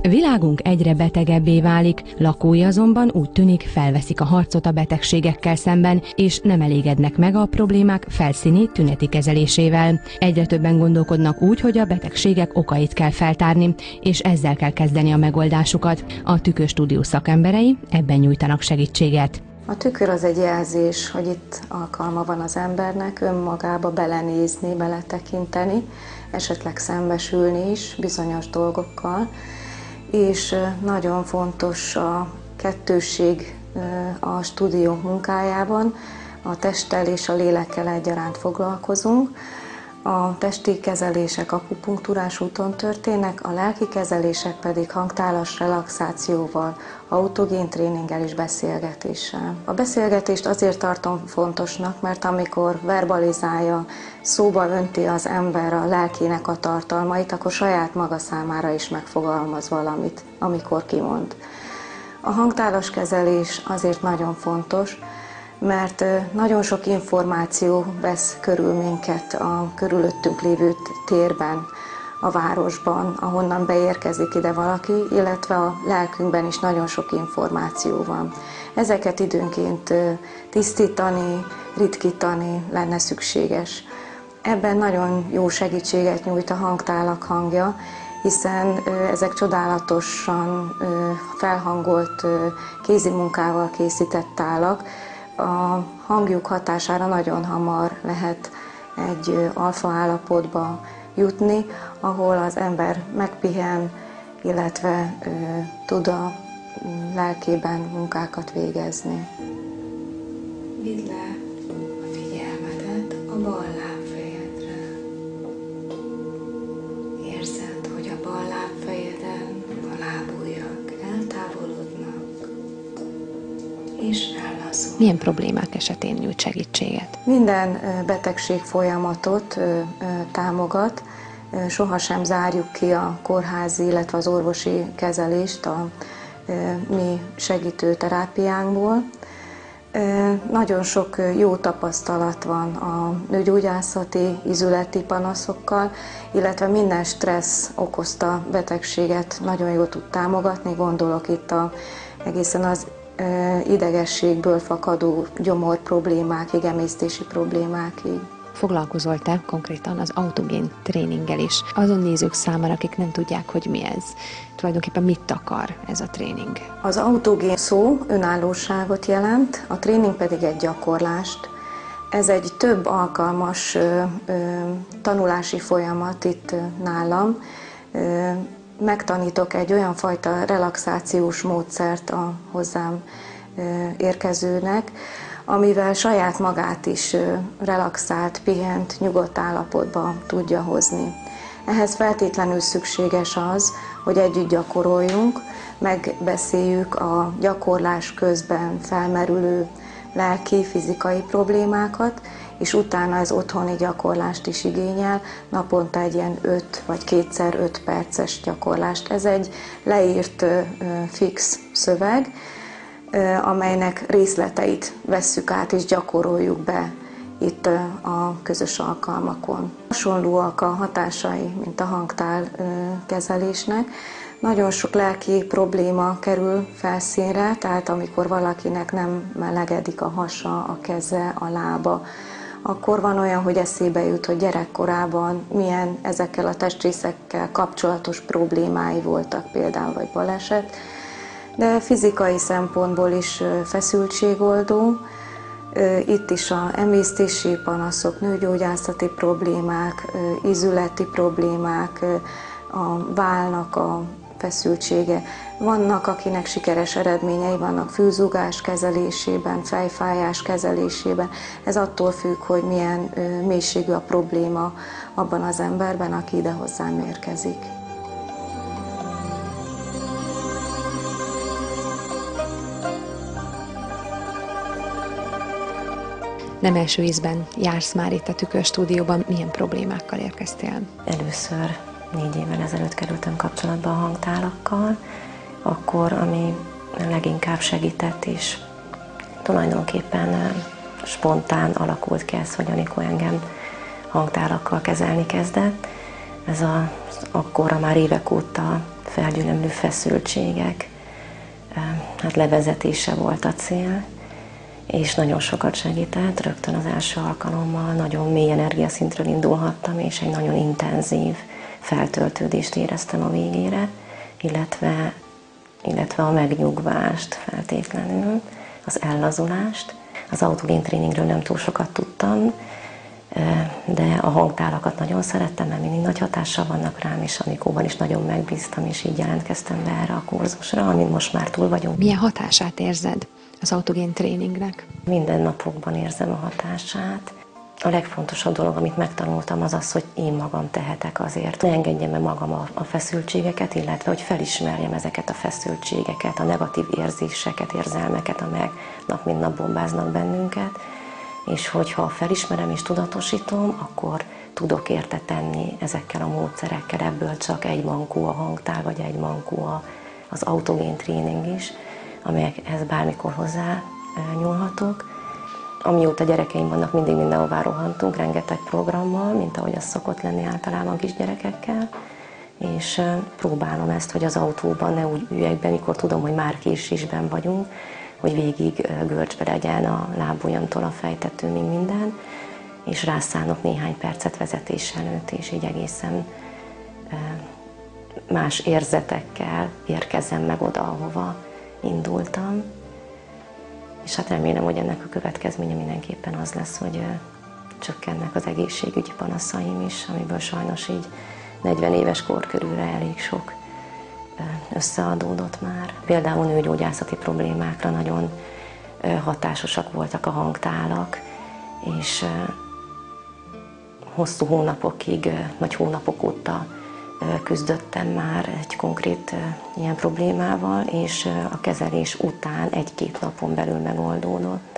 Világunk egyre betegebbé válik, lakói azonban úgy tűnik felveszik a harcot a betegségekkel szemben, és nem elégednek meg a problémák felszíni tüneti kezelésével. Egyre többen gondolkodnak úgy, hogy a betegségek okait kell feltárni, és ezzel kell kezdeni a megoldásukat. A Tükörstúdió szakemberei ebben nyújtanak segítséget. A tükör az egy jelzés, hogy itt alkalma van az embernek önmagába belenézni, beletekinteni, esetleg szembesülni is bizonyos dolgokkal, és nagyon fontos a kettősség a stúdió munkájában, a testtel és a lélekkel egyaránt foglalkozunk. A testi kezelések akupunktúrás úton történnek, a lelki kezelések pedig hangtálas relaxációval, autogén tréninggel és beszélgetéssel. A beszélgetést azért tartom fontosnak, mert amikor verbalizálja, szóba önti az ember a lelkének a tartalmait, akkor saját maga számára is megfogalmaz valamit, amikor kimond. A hangtálas kezelés azért nagyon fontos, mert nagyon sok információ vesz körül minket a körülöttünk lévő térben, a városban, ahonnan beérkezik ide valaki, illetve a lelkünkben is nagyon sok információ van. Ezeket időnként tisztítani, ritkítani lenne szükséges. Ebben nagyon jó segítséget nyújt a hangtálak hangja, hiszen ezek csodálatosan felhangolt kézi munkával készített tálak, a hangjuk hatására nagyon hamar lehet egy alfa állapotba jutni, ahol az ember megpihen, illetve tud a lelkében munkákat végezni. Vidd le a figyelmedet a bal lábfejedre. Érzed, hogy a bal lábfejeden a lábujjak eltávolodnak, és ellaszul. Milyen problémák esetén nyújt segítséget? Minden betegség folyamatot támogat, sohasem zárjuk ki a kórházi, illetve az orvosi kezelést a mi segítő terápiánkból. Nagyon sok jó tapasztalat van a nőgyógyászati, izületi panaszokkal, illetve minden stressz okozta betegséget nagyon jól tud támogatni, gondolok itt egészen az idegességből fakadó gyomor problémákig, emésztési problémákig. Foglalkozol te konkrétan az autogén tréninggel is. Azon nézők számára, akik nem tudják, hogy mi ez, tulajdonképpen mit akar ez a tréning? Az autogén szó önállóságot jelent, a tréning pedig egy gyakorlást. Ez egy több alkalmas tanulási folyamat itt nálam. Megtanítok egy olyan fajta relaxációs módszert a hozzám érkezőnek, amivel saját magát is relaxált, pihent, nyugodt állapotba tudja hozni. Ehhez feltétlenül szükséges az, hogy együtt gyakoroljunk, megbeszéljük a gyakorlás közben felmerülő lelki, fizikai problémákat, és utána ez otthoni gyakorlást is igényel, naponta egy ilyen 5 vagy 2x5 perces gyakorlást. Ez egy leírt fix szöveg, amelynek részleteit vesszük át és gyakoroljuk be itt a közös alkalmakon. Hasonlóak a hatásai, mint a hangtál kezelésnek. Nagyon sok lelki probléma kerül felszínre, tehát amikor valakinek nem melegedik a hasa, a keze, a lába, akkor van olyan, hogy eszébe jut, hogy gyerekkorában milyen ezekkel a testrészekkel kapcsolatos problémái voltak, például vagy baleset, de fizikai szempontból is feszültségoldó. Itt is a emésztési panaszok, nőgyógyászati problémák, ízületi problémák, a válnak a feszültsége. Vannak, akinek sikeres eredményei vannak fülzúgás kezelésében, fejfájás kezelésében. Ez attól függ, hogy milyen mélységű a probléma abban az emberben, aki ide hozzám érkezik. Nem első ízben jársz már itt a Tükörstúdióban, milyen problémákkal érkeztél? Először 4 évvel ezelőtt kerültem kapcsolatba a hangtálakkal, akkor, ami leginkább segített, és tulajdonképpen spontán alakult ki ez, hogy Anikó engem hangtálakkal kezelni kezdett. Ez akkorra már évek óta felgyülemlő feszültségek hát levezetése volt a cél, és nagyon sokat segített. Rögtön az első alkalommal nagyon mély energiaszintről indulhattam, és egy nagyon intenzív feltöltődést éreztem a végére, illetve a megnyugvást feltétlenül, az ellazulást. Az autogén tréningről nem túl sokat tudtam, de a hangtálakat nagyon szerettem, mert mindig nagy hatással vannak rám, és Anikóban is nagyon megbíztam, és így jelentkeztem be erre a kurzusra, amin most már túl vagyunk. Milyen hatását érzed az autogén tréningnek? Minden napokban érzem a hatását. A legfontosabb dolog, amit megtanultam, az az, hogy én magam tehetek azért. Ne engedjem be magam a feszültségeket, illetve hogy felismerjem ezeket a feszültségeket, a negatív érzéseket, érzelmeket, amelyek nap mint nap bombáznak bennünket, és hogyha felismerem és tudatosítom, akkor tudok érte tenni ezekkel a módszerekkel. Ebből csak egy mankó a hangtál, vagy egy mankó az autogén tréning is, amelyekhez bármikor hozzá nyúlhatok. Amióta gyerekeim vannak, mindig mindenhová rohantunk, rengeteg programmal, mint ahogy az szokott lenni általában kisgyerekekkel, és próbálom ezt, hogy az autóban ne úgy üljek be, mikor tudom, hogy már késésben vagyunk, hogy végig görcsbe legyen a lábujjamtól a fejtetőmig minden, és rászánok néhány percet vezetés előtt, és így egészen más érzetekkel érkezem meg oda, ahova indultam. És hát remélem, hogy ennek a következménye mindenképpen az lesz, hogy csökkennek az egészségügyi panaszaim is, amiből sajnos így 40 éves kor körülre elég sok összeadódott már. Például nőgyógyászati problémákra nagyon hatásosak voltak a hangtálak, és hosszú hónapokig, vagy hónapok óta küzdöttem már egy konkrét ilyen problémával, és a kezelés után 1-2 napon belül megoldódott.